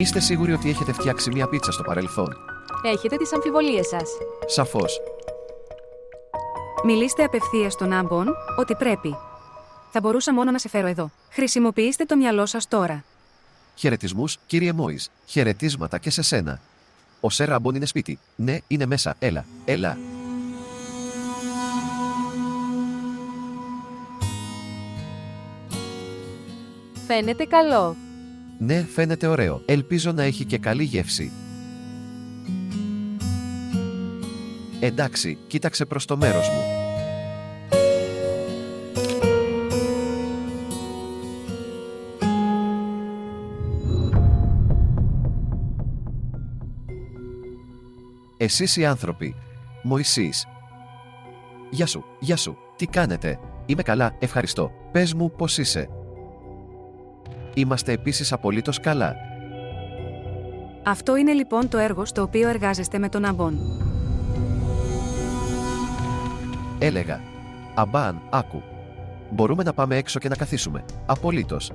Είστε σίγουροι ότι έχετε φτιάξει μια πίτσα στο παρελθόν? Έχετε τις αμφιβολίες σας. Σαφώς. Μιλήστε απευθείας στον άμπον, ότι πρέπει. Θα μπορούσα μόνο να σε φέρω εδώ. Χρησιμοποιήστε το μυαλό σας τώρα. Χαιρετισμούς, κύριε Μόης. Χαιρετίσματα και σε σένα. Ο Σερ Άμπον είναι σπίτι. Ναι, είναι μέσα. Έλα, έλα. Φαίνεται καλό. Ναι, φαίνεται ωραίο. Ελπίζω να έχει και καλή γεύση. Εντάξει, κοίταξε προς το μέρος μου. Εσείς οι άνθρωποι. Μωυσής. Γεια σου, τι κάνετε? Είμαι καλά, ευχαριστώ. Πες μου πώς είσαι. Είμαστε επίσης απολύτως καλά. Αυτό είναι λοιπόν το έργο στο οποίο εργάζεστε με τον άμπον. Έλεγα. Αμπάν, άκου. Μπορούμε να πάμε έξω και να καθίσουμε. Απολύτως.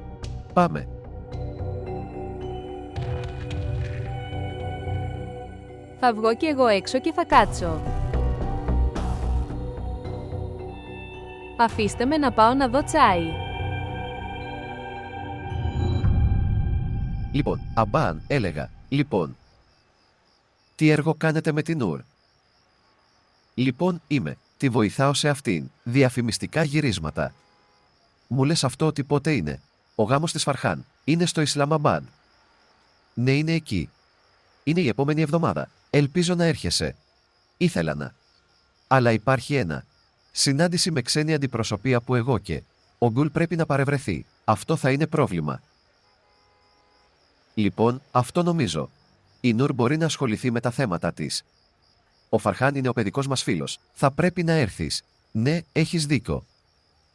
Πάμε. Θα βγω κι εγώ έξω και θα κάτσω. Αφήστε με να πάω να δω τσάι. Λοιπόν, Αμπάν, έλεγα. Λοιπόν. Τι έργο κάνετε με την Ουρ? Λοιπόν, είμαι. Τη βοηθάω σε αυτήν. Διαφημιστικά γυρίσματα. Μου λες αυτό ότι πότε είναι? Ο γάμος της Φαρχάν. Είναι στο Ισλαμαμπάν. Ναι, είναι εκεί. Είναι η επόμενη εβδομάδα. Ελπίζω να έρχεσαι. Ήθελα να. Αλλά υπάρχει ένα. Συνάντηση με ξένη αντιπροσωπεία που εγώ και ο Γκουλ πρέπει να παρευρεθεί. Αυτό θα είναι πρόβλημα. Λοιπόν, αυτό νομίζω. Η Νούρ μπορεί να ασχοληθεί με τα θέματα της. Ο Φαρχάν είναι ο παιδικός μας φίλος. Θα πρέπει να έρθεις. Ναι, έχεις δίκιο.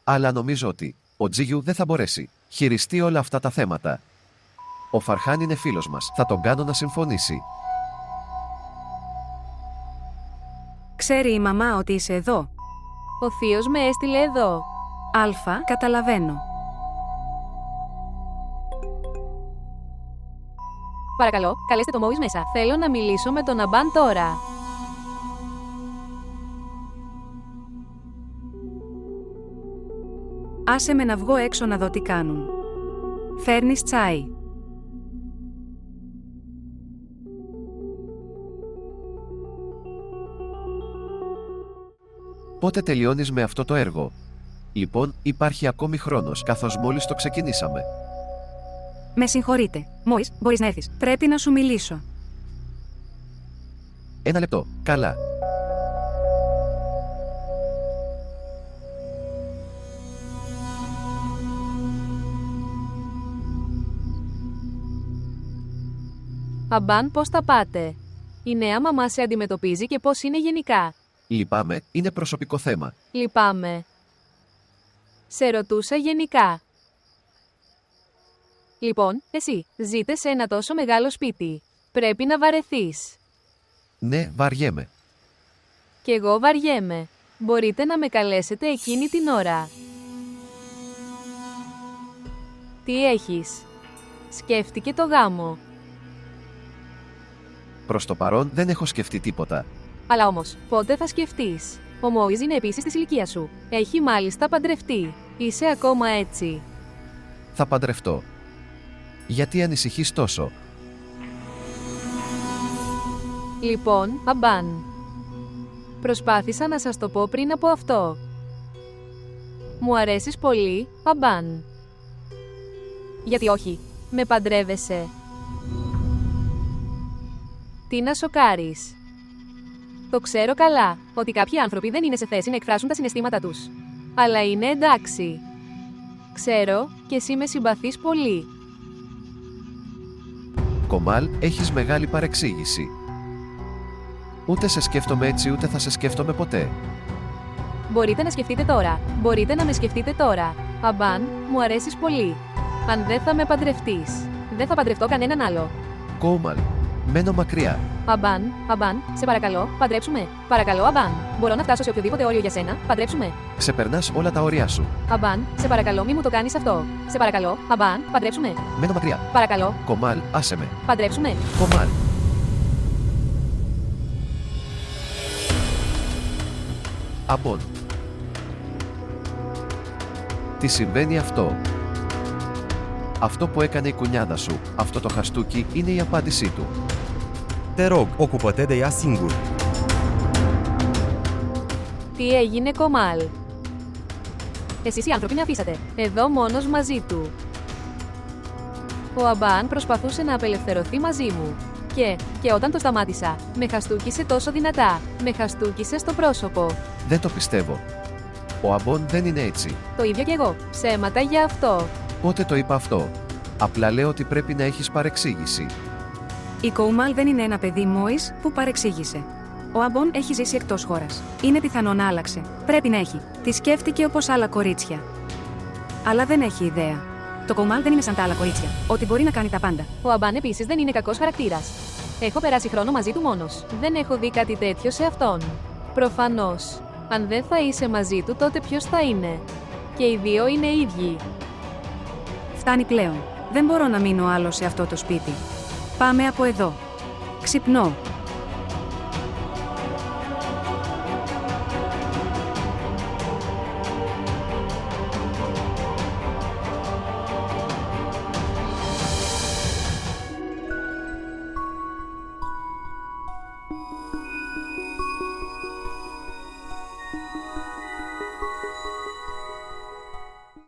Αλλά νομίζω ότι ο Τζίγιου δεν θα μπορέσει χειριστεί όλα αυτά τα θέματα. Ο Φαρχάν είναι φίλος μας. Θα τον κάνω να συμφωνήσει. Ξέρει η μαμά ότι είσαι εδώ. Ο θείος με έστειλε εδώ. Αλφα, καταλαβαίνω. Παρακαλώ, καλέστε το Μόης μέσα. Θέλω να μιλήσω με τον Αμπάν τώρα. Άσε με να βγω έξω να δω τι κάνουν. Φέρνεις τσάι. Πότε τελειώνεις με αυτό το έργο? Λοιπόν, υπάρχει ακόμη χρόνος καθώς μόλις το ξεκινήσαμε. Με συγχωρείτε. Μόης, μπορείς να έρθεις. Πρέπει να σου μιλήσω. Ένα λεπτό. Καλά. Αμπάν, πώς τα πάτε? Η νέα μαμά σε αντιμετωπίζει και πώς είναι γενικά? Λυπάμαι, είναι προσωπικό θέμα. Λυπάμαι. Σε ρωτούσα γενικά. Λοιπόν, εσύ, ζείτε σε ένα τόσο μεγάλο σπίτι. Πρέπει να βαρεθείς. Ναι, βαριέμαι. Κι εγώ βαριέμαι. Μπορείτε να με καλέσετε εκείνη την ώρα. Τι έχεις? Σκέφτηκε το γάμο. Προς το παρόν δεν έχω σκεφτεί τίποτα. Αλλά όμως, πότε θα σκεφτείς? Ο Μόης είναι επίσης της ηλικίας σου. Έχει μάλιστα παντρευτεί. Είσαι ακόμα έτσι. Θα παντρευτώ. Γιατί ανησυχείς τόσο? Λοιπόν, Αμπάν. Προσπάθησα να σας το πω πριν από αυτό. Μου αρέσεις πολύ, Αμπάν. Γιατί όχι? Με παντρεύεσαι. Τι να σοκάρεις? Το ξέρω καλά, ότι κάποιοι άνθρωποι δεν είναι σε θέση να εκφράσουν τα συναισθήματα τους. Αλλά είναι εντάξει. Ξέρω, και εσύ με συμπαθείς πολύ. Κομάλ, έχεις μεγάλη παρεξήγηση. Ούτε σε σκέφτομαι έτσι, ούτε θα σε σκέφτομαι ποτέ. Μπορείτε να σκεφτείτε τώρα. Μπορείτε να με σκεφτείτε τώρα. Αμπάν, μου αρέσεις πολύ. Αν δεν θα με παντρευτείς, δεν θα παντρευτώ κανέναν άλλο. Κόμαλ, Μένω μακριά. Αμπάν, σε παρακαλώ, παντρέψουμε. Παρακαλώ, Αμπάν. Μπορώ να φτάσω σε οποιοδήποτε όριο για σένα, παντρέψουμε. Ξεπερνάς όλα τα όρια σου. Αμπάν, σε παρακαλώ, μη μου το κάνεις αυτό. Σε παρακαλώ, Αμπάν, παντρέψουμε. Μένω μακριά. Παρακαλώ, Κομάλ, άσε με. παντρέψουμε. Κομάλ. Αμπών. Τι συμβαίνει αυτό? Αυτό που έκανε η κουνιάδα σου, αυτό το χαστούκι, είναι η απάντησή του. Te rog, ocupă-te de ea singur. Τι έγινε, Κομάλ? Εσείς οι άνθρωποι με αφήσατε. Εδώ μόνος μαζί του. Ο Αμπάν προσπαθούσε να απελευθερωθεί μαζί μου. Και όταν το σταμάτησα, με χαστούκισε τόσο δυνατά. Με χαστούκισε στο πρόσωπο. Δεν το πιστεύω. Ο Αμπών δεν είναι έτσι. Το ίδιο κι εγώ. Ψέματα για αυτό. Πότε το είπα αυτό? Απλά λέω ότι πρέπει να έχεις παρεξήγηση. Η Κοούμαλ δεν είναι ένα παιδί μόης που παρεξήγησε. Ο Αμπών έχει ζήσει εκτός χώρας. Είναι πιθανό να άλλαξε. Πρέπει να έχει. Τη σκέφτηκε όπως άλλα κορίτσια. Αλλά δεν έχει ιδέα. Το Κοούμαλ δεν είναι σαν τα άλλα κορίτσια, ότι μπορεί να κάνει τα πάντα. Ο Αμπάν επίσης δεν είναι κακός χαρακτήρας. Έχω περάσει χρόνο μαζί του μόνος. Δεν έχω δει κάτι τέτοιο σε αυτόν. Προφανώς. Αν δεν θα είσαι μαζί του, τότε ποιος θα είναι? Και οι δύο είναι ίδιοι. Φτάνει πλέον. Δεν μπορώ να μείνω άλλο σε αυτό το σπίτι. Πάμε από εδώ. Ξυπνώ.